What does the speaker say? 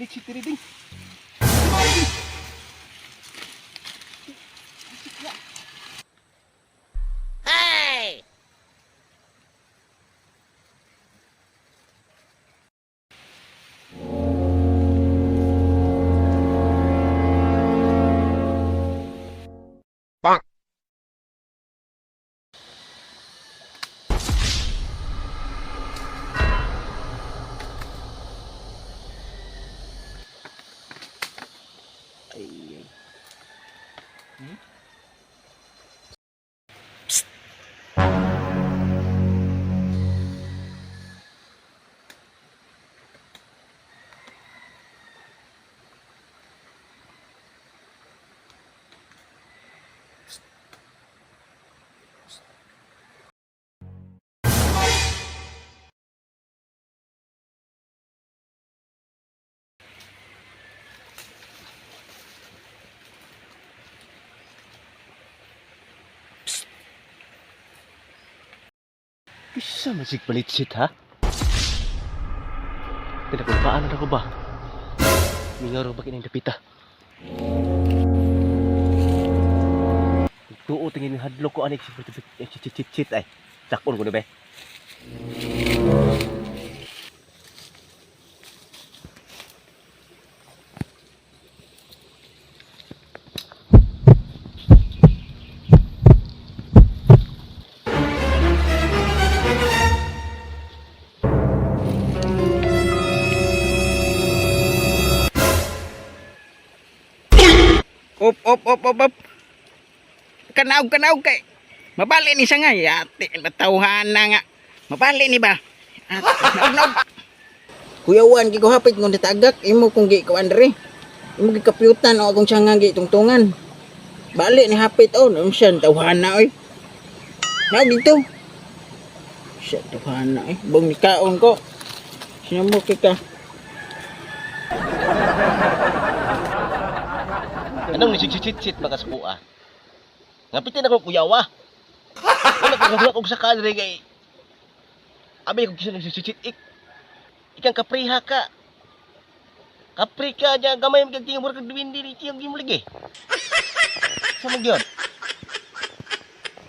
Licit diri ding. Hey! Bonk. Ay. Hmm? Bisa masih pelicit ha? Tidak kelupaan aku ba? Mingaro bakin yang dapita. Tuo tingin hadlok ko anik cicit ay. Sakon ko na be. Op. Kanaw kay. Mabali ni siya nga. Yati, matawhan na nga. Mabali ni ba? Naog. Kuyawan, ko hapit ng natagak. Imo kung gi ko Andre. Imo gikapyutan o akong siya nga gi tungtungan. Bali ni hapit o. Naon siya, tawhan na oy. Naog dito. Siya, tawhan na oy. Bang nikaon ko. Sinamok ka. Anong nisicit-cit makas kuha? Ngapitin ako kuyawa. Wala kong sakal rin kay. Abi kong kisa nisicit ikang kapriha ka. Kapri ka dyan gamay magiging mura kag duwindi ni tiyong gimulig eh. Sa mo gyud?